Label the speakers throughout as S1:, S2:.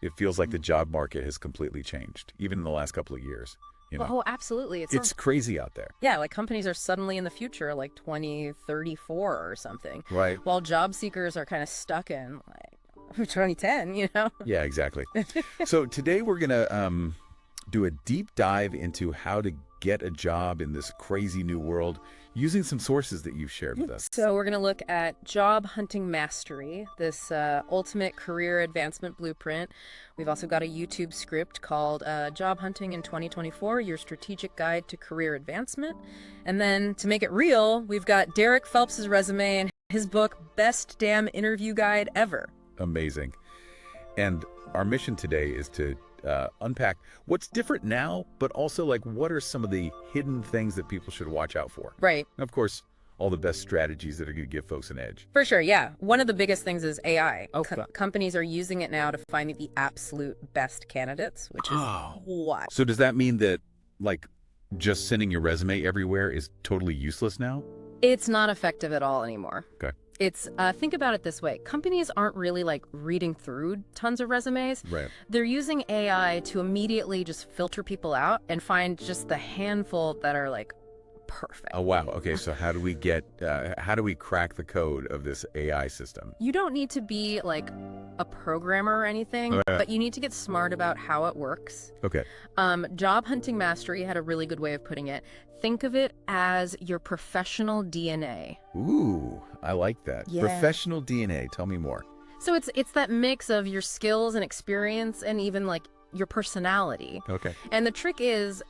S1: It feels like the job market has completely changed, even in the last couple of years.
S2: Oh, absolutely.
S1: It's crazy out there.
S2: Yeah, like companies are suddenly in the future, like 2034 or something.
S1: Right.
S2: While job seekers are kind of stuck in like 2010, you know?
S1: Yeah, exactly. So today we're going to do a deep dive into how to get a job in this crazy new world using some sources that you've shared with us.
S2: So we're going to look at Job Hunting Mastery, this ultimate career advancement blueprint. We've also got a YouTube script called Job Hunting in 2024, Your Strategic Guide to Career Advancement. And then to make it real, we've got Derek Phelps's resume and his book, Best Damn Interview Guide Ever.
S1: Amazing. And our mission today is to unpack what's different now, but also like what are some of the hidden things that people should watch out for.
S2: Right.
S1: And of course, all the best strategies that are going to give folks an edge.
S2: For sure, yeah. One of the biggest things is AI.
S1: Okay.
S2: Companies are using it now to find the absolute best candidates, which is what?
S1: So does that mean that like just sending your resume everywhere is totally useless now?
S2: It's not effective at all anymore.
S1: Okay.
S2: It's, think about it this way. Companies aren't really like reading through tons of resumes.
S1: Right.
S2: They're using AI to immediately just filter people out and find just the handful that are like perfect.
S1: Oh, wow. Okay. So how do we crack the code of this AI system?
S2: You don't need to be like a programmer or anything, but you need to get smart about how it works.
S1: Okay.
S2: Job Hunting Mastery had a really good way of putting it. Think of it as your professional DNA.
S1: Ooh, I like that.
S2: Yeah.
S1: Professional DNA. Tell me more.
S2: So it's that mix of your skills and experience and even like your personality.
S1: Okay.
S2: And the trick is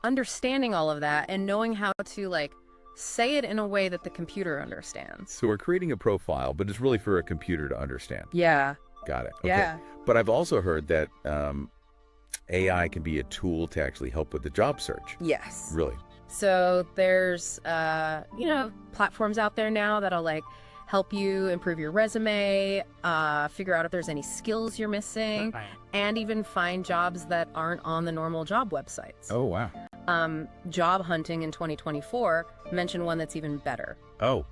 S2: understanding all of that and knowing how to like say it in a way that the computer understands.
S1: So we're creating a profile, but it's really for a computer to understand.
S2: Yeah.
S1: Got it. Okay.
S2: Yeah.
S1: But I've also heard that AI can be a tool to actually help with the job search.
S2: Yes.
S1: Really?
S2: So there's, platforms out there now that'll like help you improve your resume, figure out if there's any skills you're missing, and even find jobs that aren't on the normal job websites.
S1: Oh, wow.
S2: Job Hunting in 2024 mentioned one that's even better.
S1: Oh,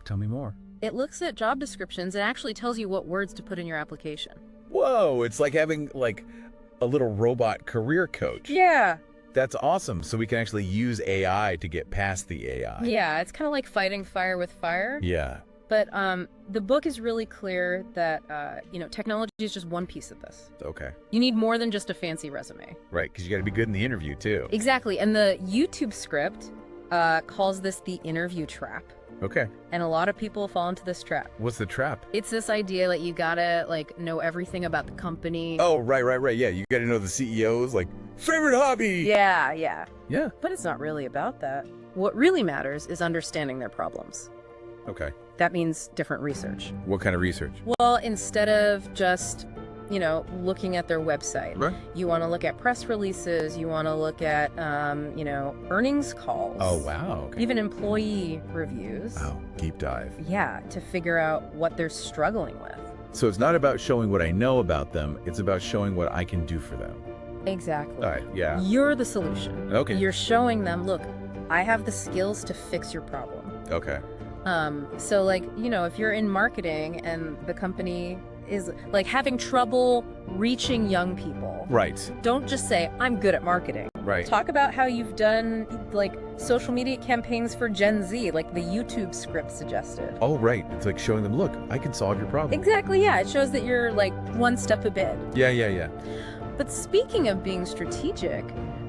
S1: tell me more.
S2: It looks at job descriptions and actually tells you what words to put in your application.
S1: Whoa, it's like having like a little robot career coach.
S2: Yeah.
S1: That's awesome. So we can actually use AI to get past the AI.
S2: Yeah, it's kind of like fighting fire with fire.
S1: Yeah.
S2: But the book is really clear that, technology is just one piece of this.
S1: Okay.
S2: You need more than just a fancy resume.
S1: Right, because you got to be good in the interview too.
S2: Exactly. And the YouTube script calls this the interview trap.
S1: Okay.
S2: And a lot of people fall into this trap.
S1: What's the trap?
S2: It's this idea that you gotta like know everything about the company.
S1: Oh, right. Yeah, you got to know the CEO's like favorite hobby.
S2: Yeah.
S1: Yeah.
S2: But it's not really about that. What really matters is understanding their problems.
S1: Okay.
S2: That means different research.
S1: What kind of research?
S2: Well, instead of just, looking at their website,
S1: Right.
S2: you want to look at press releases, you want to look at, earnings calls.
S1: Oh, wow. Okay.
S2: Even employee reviews.
S1: Wow. Deep dive.
S2: Yeah, to figure out what they're struggling with.
S1: So it's not about showing what I know about them. It's about showing what I can do for them.
S2: Exactly.
S1: All right. Yeah.
S2: You're the solution.
S1: Okay.
S2: You're showing them, look, I have the skills to fix your problem.
S1: Okay.
S2: So like, if you're in marketing and the company is like having trouble reaching young people.
S1: Right.
S2: Don't just say, I'm good at marketing.
S1: Right.
S2: Talk about how you've done like social media campaigns for Gen Z, like the YouTube script suggested.
S1: Oh, right. It's like showing them, look, I can solve your problem.
S2: Exactly, yeah. It shows that you're like one step ahead.
S1: Yeah.
S2: But speaking of being strategic,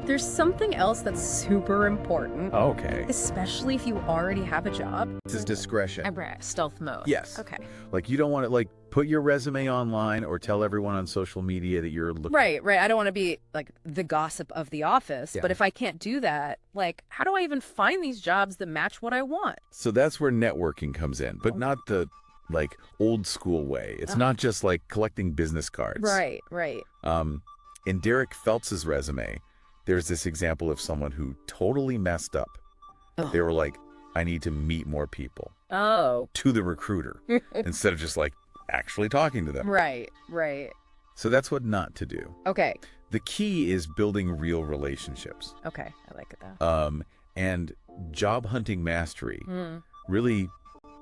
S2: there's something else that's super important.
S1: Okay.
S2: Especially if you already have a job.
S1: This is discretion.
S2: Stealth mode.
S1: Yes.
S2: Okay.
S1: Like you don't want to like put your resume online or tell everyone on social media that you're looking.
S2: Right. I don't want to be like the gossip of the office,
S1: Yeah.
S2: but if I can't do that, like how do I even find these jobs that match what I want?
S1: So that's where networking comes in, but not the like old school way. It's not just like collecting business cards.
S2: Right.
S1: In Derek Phelps's resume, there's this example of someone who totally messed up.
S2: Oh.
S1: They were like, I need to meet more people.
S2: Oh.
S1: To the recruiter instead of just like actually talking to them.
S2: Right.
S1: So that's what not to do.
S2: Okay.
S1: The key is building real relationships.
S2: Okay. I like that.
S1: And job hunting mastery really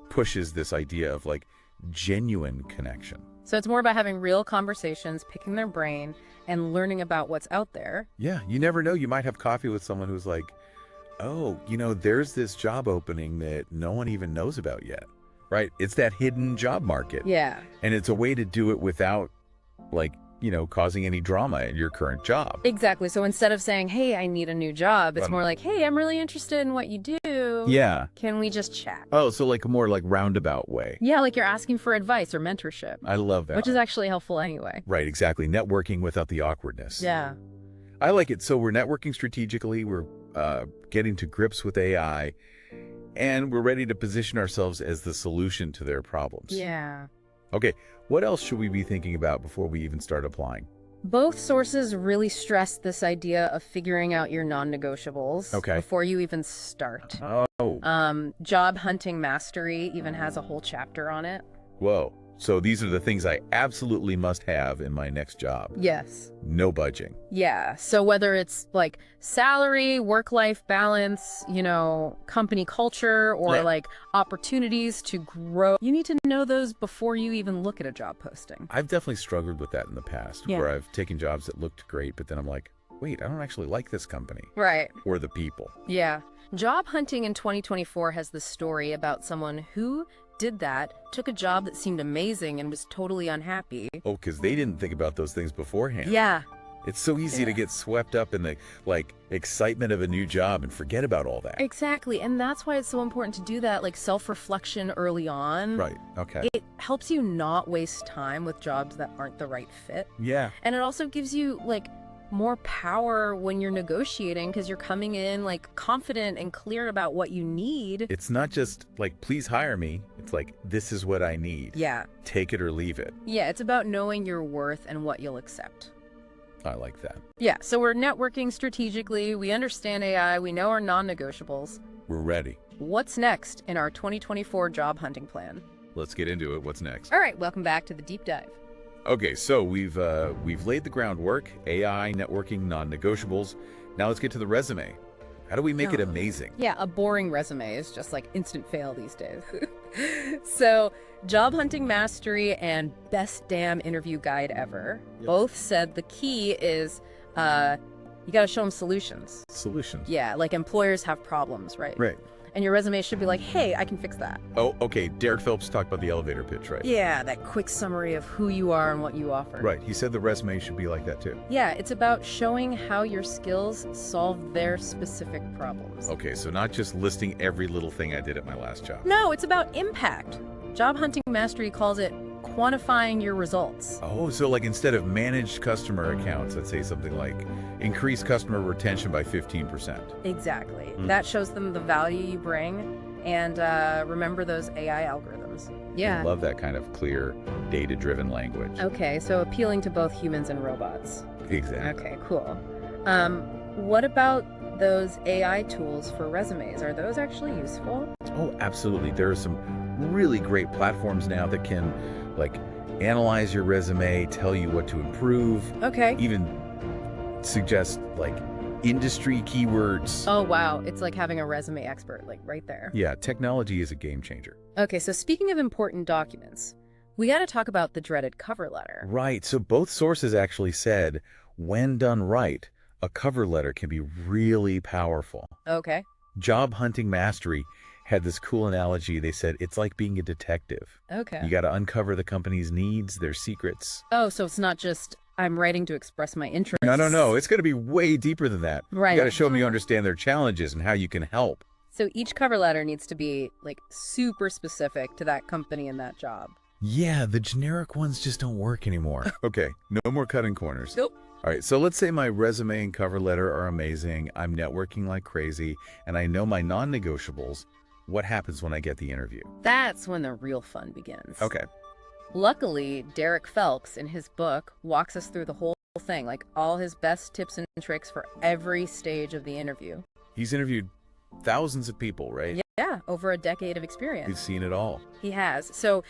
S1: pushes this idea of like genuine connection.
S2: So it's more about having real conversations, picking their brain, and learning about what's out there.
S1: Yeah, you never know. You might have coffee with someone who's like, oh, there's this job opening that no one even knows about yet, right? It's that hidden job market.
S2: Yeah.
S1: And it's a way to do it without, like, causing any drama in your current job.
S2: Exactly. So instead of saying, hey, I need a new job, it's more like, hey, I'm really interested in what you do.
S1: Yeah.
S2: Can we just chat?
S1: Oh, so like a more like roundabout way.
S2: Yeah, like you're asking for advice or mentorship.
S1: I love that.
S2: Which is actually helpful anyway.
S1: Right, exactly. Networking without the awkwardness.
S2: Yeah.
S1: I like it. So we're networking strategically. We're getting to grips with AI, and we're ready to position ourselves as the solution to their problems.
S2: Yeah.
S1: Okay, what else should we be thinking about before we even start applying?
S2: Both sources really stress this idea of figuring out your non-negotiables before you even start.
S1: Oh.
S2: Job hunting mastery even has a whole chapter on it.
S1: Whoa. So these are the things I absolutely must have in my next job.
S2: Yes.
S1: No budging.
S2: Yeah. So whether it's like salary, work-life balance, company culture, or like opportunities to grow, you need to know those before you even look at a job posting.
S1: I've definitely struggled with that in the past, where I've taken jobs that looked great, but then I'm like, wait, I don't actually like this company.
S2: Right.
S1: Or the people.
S2: Yeah. Job hunting in 2024 has this story about someone who did that, took a job that seemed amazing and was totally unhappy.
S1: Oh, because they didn't think about those things beforehand.
S2: Yeah.
S1: It's so easy to get swept up in the excitement of a new job and forget about all that.
S2: Exactly. And that's why it's so important to do that, like self-reflection early on.
S1: Right. Okay.
S2: It helps you not waste time with jobs that aren't the right fit.
S1: Yeah.
S2: And it also gives you more power when you're negotiating because you're coming in confident and clear about what you need.
S1: It's not just please hire me. It's like, this is what I need.
S2: Yeah.
S1: Take it or leave it.
S2: Yeah, it's about knowing your worth and what you'll accept.
S1: I like that.
S2: Yeah, so we're networking strategically. We understand AI. We know our non-negotiables.
S1: We're ready.
S2: What's next in our 2024 job hunting plan?
S1: Let's get into it. What's next?
S2: All right, welcome back to the deep dive.
S1: Okay, so we've laid the groundwork, AI, networking, non-negotiables. Now let's get to the resume. How do we make it amazing?
S2: Yeah, a boring resume is just instant fail these days. So, Job Hunting Mastery and Best Damn Interview Guide Ever both said the key is you got to show them solutions.
S1: Solutions.
S2: Yeah, employers have problems, right?
S1: Right.
S2: And your resume should be like, hey, I can fix that.
S1: Oh, okay. Derek Phelps talked about the elevator pitch, right?
S2: Yeah, that quick summary of who you are and what you offer.
S1: Right. He said the resume should be like that too.
S2: Yeah, it's about showing how your skills solve their specific problems.
S1: Okay, so not just listing every little thing I did at my last job.
S2: No, it's about impact. Job Hunting Mastery calls it quantifying your results.
S1: Oh, so instead of managed customer accounts, let's say something like increase customer retention by 15%.
S2: Exactly. That shows them the value you bring, and remember those AI algorithms. Yeah.
S1: I love that kind of clear, data-driven language.
S2: Okay, so appealing to both humans and robots.
S1: Exactly.
S2: Okay, cool. What about those AI tools for resumes? Are those actually useful?
S1: Oh, absolutely. There are some really great platforms now that can analyze your resume, tell you what to improve.
S2: Okay.
S1: Even suggest industry keywords.
S2: Oh, wow. It's like having a resume expert right there.
S1: Yeah, technology is a game changer.
S2: Okay, so speaking of important documents, we got to talk about the dreaded cover letter.
S1: Right. So both sources actually said, when done right, a cover letter can be really powerful.
S2: Okay.
S1: Job Hunting Mastery had this cool analogy. They said it's like being a detective.
S2: Okay.
S1: You got to uncover the company's needs, their secrets.
S2: Oh, so it's not just I'm writing to express my interest.
S1: No. It's going to be way deeper than that.
S2: Right.
S1: You got to show them you understand their challenges and how you can help.
S2: So each cover letter needs to be super specific to that company and that job.
S1: Yeah, the generic ones just don't work anymore. Okay, no more cutting corners.
S2: Nope.
S1: All right, so let's say my resume and cover letter are amazing. I'm networking like crazy, and I know my non-negotiables. What happens when I get the interview?
S2: That's when the real fun begins.
S1: Okay.
S2: Luckily, Derek Phelps, in his book, walks us through the whole thing, all his best tips and tricks for every stage of the interview.
S1: He's interviewed thousands of people, right?
S2: Yeah, over a decade of experience.
S1: He's seen it all.
S2: He has. So,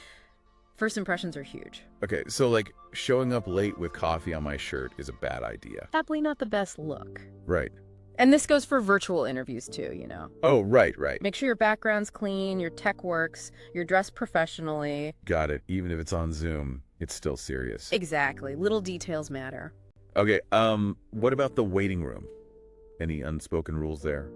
S2: first impressions are huge.
S1: Okay, so showing up late with coffee on my shirt is a bad idea.
S2: Probably not the best look.
S1: Right.
S2: And this goes for virtual interviews too,
S1: Oh, right.
S2: Make sure your background's clean, your tech works, you're dressed professionally.
S1: Got it. Even if it's on Zoom, It's still serious.
S2: Exactly. Little details matter.
S1: Okay, what about the waiting room? Any unspoken rules there?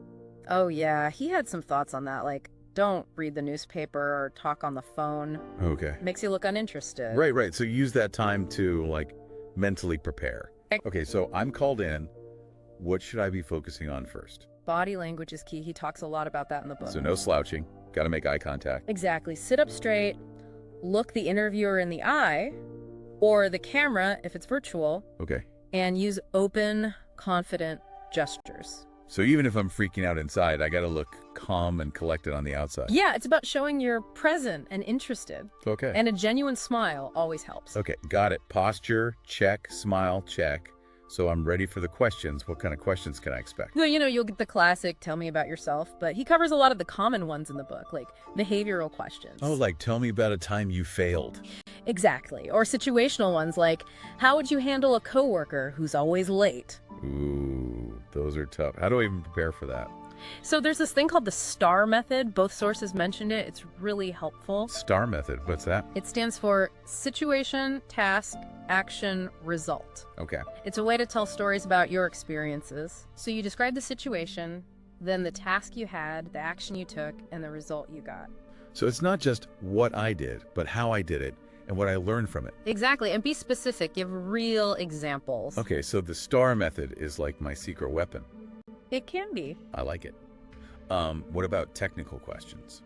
S2: Oh, yeah. He had some thoughts on that, like, don't read the newspaper or talk on the phone.
S1: Okay.
S2: Makes you look uninterested.
S1: Right. So use that time to, like, mentally prepare. Okay, so I'm called in. What should I be focusing on first?
S2: Body language is key. He talks a lot about that in the book.
S1: So no slouching. Got to make eye contact.
S2: Exactly. Sit up straight, look the interviewer in the eye, or the camera if it's virtual,
S1: Okay.
S2: and use open, confident gestures.
S1: So even if I'm freaking out inside, I got to look calm and collected on the outside.
S2: Yeah, it's about showing you're present and interested.
S1: Okay.
S2: And a genuine smile always helps.
S1: Okay, got it. Posture, check. Smile, check. So I'm ready for the questions. What kind of questions can I expect?
S2: Well, you'll get the classic, tell me about yourself, but he covers a lot of the common ones in the book, like behavioral questions.
S1: Oh, like tell me about a time you failed.
S2: Exactly. Or situational ones like, how would you handle a coworker who's always late?
S1: Ooh, those are tough. How do I even prepare for that?
S2: So there's this thing called the STAR method. Both sources mentioned it. It's really helpful.
S1: STAR method, what's that?
S2: It stands for situation, task, action, result.
S1: Okay.
S2: It's a way to tell stories about your experiences. So you describe the situation, then the task you had, the action you took, and the result you got.
S1: So it's not just what I did, but how I did it and what I learned from it.
S2: Exactly. And be specific. Give real examples.
S1: Okay, so the STAR method is like my secret weapon.
S2: It can be.
S1: I like it. What about technical questions?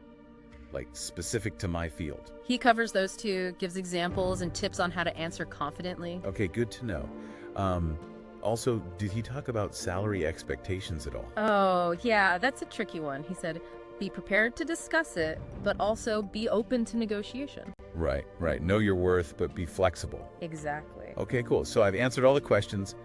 S1: Like specific to my field?
S2: He covers those too, gives examples and tips on how to answer confidently.
S1: Okay, good to know. Also, did he talk about salary expectations at all?
S2: Oh, yeah, that's a tricky one. He said, be prepared to discuss it, but also be open to negotiation.
S1: Right. Know your worth, but be flexible.
S2: Exactly.
S1: Okay, cool. So I've answered all the questions.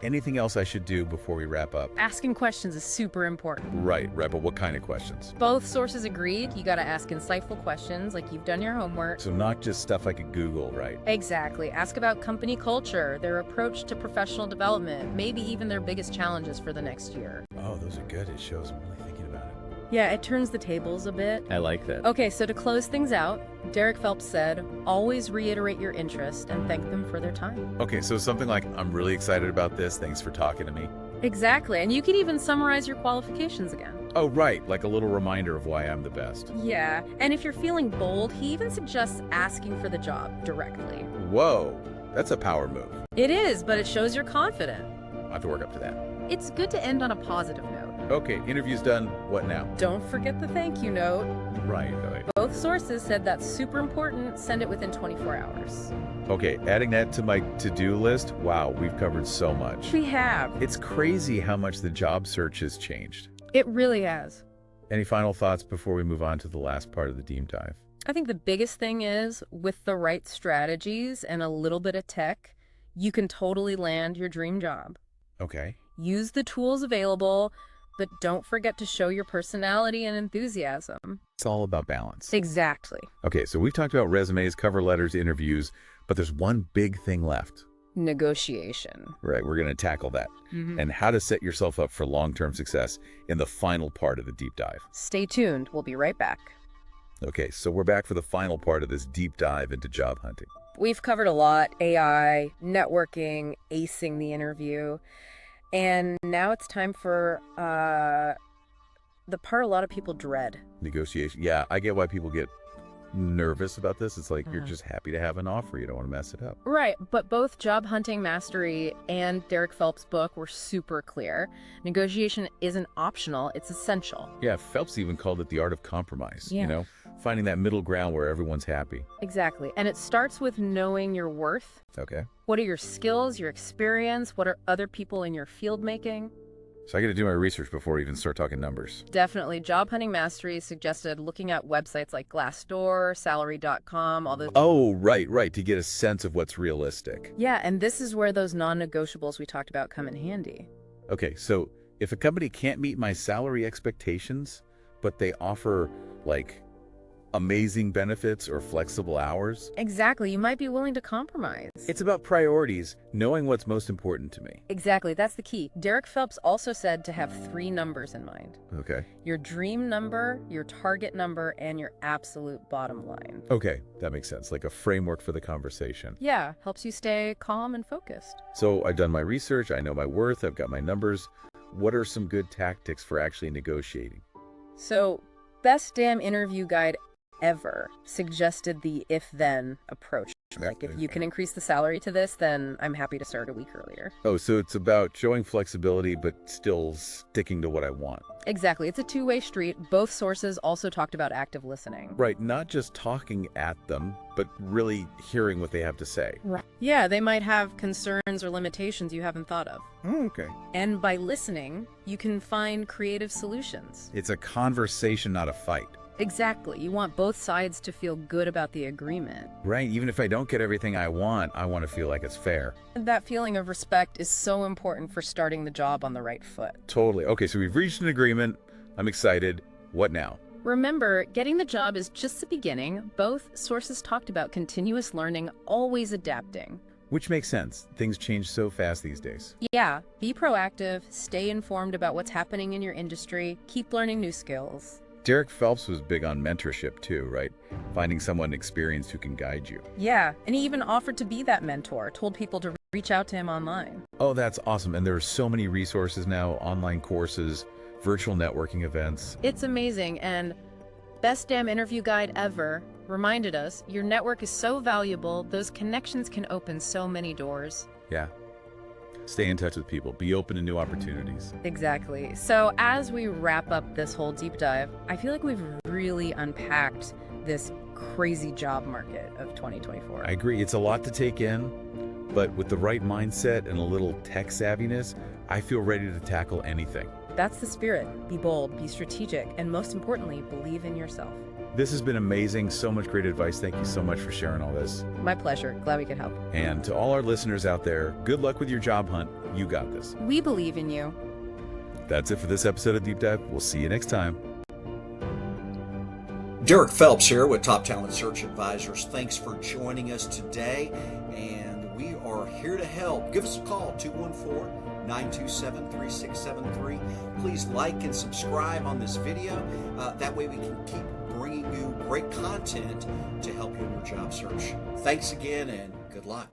S1: Anything else I should do before we wrap up?
S2: Asking questions is super important.
S1: Right, but what kind of questions?
S2: Both sources agreed. You got to ask insightful questions like you've done your homework.
S1: So not just stuff I could Google, right?
S2: Exactly. Ask about company culture, their approach to professional development, maybe even their biggest challenges for the next year.
S1: Oh, those are good. It shows I'm really thinking about it.
S2: Yeah, it turns the tables a bit.
S1: I like that.
S2: Okay, so to close things out, Derek Phelps said, always reiterate your interest and thank them for their time.
S1: Okay, so something like, I'm really excited about this. Thanks for talking to me.
S2: Exactly, and you can even summarize your qualifications again.
S1: Oh, right, like a little reminder of why I'm the best.
S2: Yeah, and if you're feeling bold, he even suggests asking for the job directly.
S1: Whoa, that's a power move.
S2: It is, but it shows you're confident.
S1: I have to work up to that.
S2: It's good to end on a positive note.
S1: Okay, interview's done. What now?
S2: Don't forget the thank you note.
S1: Right.
S2: Both sources said that's super important. Send it within 24 hours.
S1: Okay, adding that to my to-do list. Wow, we've covered so much.
S2: We have.
S1: It's crazy how much the job search has changed.
S2: It really has.
S1: Any final thoughts before we move on to the last part of the deep dive?
S2: I think the biggest thing is with the right strategies and a little bit of tech, you can totally land your dream job.
S1: Okay.
S2: Use the tools available, but don't forget to show your personality and enthusiasm.
S1: It's all about balance.
S2: Exactly.
S1: Okay, so we've talked about resumes, cover letters, interviews, but there's one big thing left.
S2: Negotiation.
S1: Right, we're going to tackle that.
S2: Mm-hmm.
S1: And how to set yourself up for long-term success in the final part of the deep dive.
S2: Stay tuned. We'll be right back.
S1: Okay, so we're back for the final part of this deep dive into job hunting.
S2: We've covered a lot: AI, networking, acing the interview. And now it's time for the part a lot of people dread.
S1: Negotiation. Yeah, I get why people get nervous about this. It's like you're just happy to have an offer. You don't want to mess it up.
S2: Right, but both Job Hunting Mastery and Derek Phelps' book were super clear. Negotiation isn't optional, it's essential.
S1: Yeah, Phelps even called it the art of compromise.
S2: Yeah.
S1: You know, finding that middle ground where everyone's happy.
S2: Exactly, and it starts with knowing your worth.
S1: Okay.
S2: What are your skills, your experience? What are other people in your field making?
S1: So I got to do my research before I even start talking numbers.
S2: Definitely. Job Hunting Mastery suggested looking at websites like Glassdoor, Salary.com, all those.
S1: Oh, right, to get a sense of what's realistic.
S2: Yeah, and this is where those non-negotiables we talked about come in handy.
S1: Okay, so if a company can't meet my salary expectations, but they offer like amazing benefits or flexible hours.
S2: Exactly. You might be willing to compromise.
S1: It's about priorities, knowing what's most important to me.
S2: Exactly. That's the key. Derek Phelps also said to have 3 numbers in mind.
S1: Okay.
S2: Your dream number, your target number, and your absolute bottom line.
S1: Okay, that makes sense. Like a framework for the conversation.
S2: Yeah, helps you stay calm and focused.
S1: So I've done my research, I know my worth, I've got my numbers. What are some good tactics for actually negotiating?
S2: So, best damn interview guide ever suggested the if-then approach. Like, if you can increase the salary to this, then I'm happy to start a week earlier.
S1: Oh, so it's about showing flexibility, but still sticking to what I want.
S2: Exactly. It's a two-way street. Both sources also talked about active listening.
S1: Right, not just talking at them, but really hearing what they have to say.
S2: Right. Yeah, they might have concerns or limitations you haven't thought of.
S1: Oh, okay.
S2: And by listening, you can find creative solutions.
S1: It's a conversation, not a fight.
S2: Exactly. You want both sides to feel good about the agreement.
S1: Right, even if I don't get everything I want to feel like it's fair.
S2: And that feeling of respect is so important for starting the job on the right foot.
S1: Totally. Okay, so we've reached an agreement. I'm excited. What now?
S2: Remember, getting the job is just the beginning. Both sources talked about continuous learning, always adapting.
S1: Which makes sense. Things change so fast these days.
S2: Yeah, be proactive, stay informed about what's happening in your industry, keep learning new skills.
S1: Derek Phelps was big on mentorship too, right? Finding someone experienced who can guide you.
S2: Yeah, and he even offered to be that mentor, told people to reach out to him online.
S1: Oh, that's awesome. And there are so many resources now, online courses, virtual networking events.
S2: It's amazing, and best damn interview guide ever reminded us your network is so valuable, those connections can open so many doors.
S1: Yeah. Stay in touch with people. Be open to new opportunities.
S2: Exactly. So as we wrap up this whole deep dive, I feel like we've really unpacked this crazy job market of 2024.
S1: I agree. It's a lot to take in, but with the right mindset and a little tech savviness, I feel ready to tackle anything.
S2: That's the spirit. Be bold, be strategic, and most importantly, believe in yourself.
S1: This has been amazing. So much great advice. Thank you so much for sharing all this.
S2: My pleasure. Glad we could help.
S1: And to all our listeners out there, good luck with your job hunt. You got this.
S2: We believe in you.
S1: That's it for this episode of Deep Dive. We'll see you next time.
S3: Derek Phelps here with Top Talent Search Advisors. Thanks for joining us today, and we are here to help. Give us a call, 214-927-3673. Please like and subscribe on this video. That way we can keep bringing you great content to help you in your job search. Thanks again, and good luck.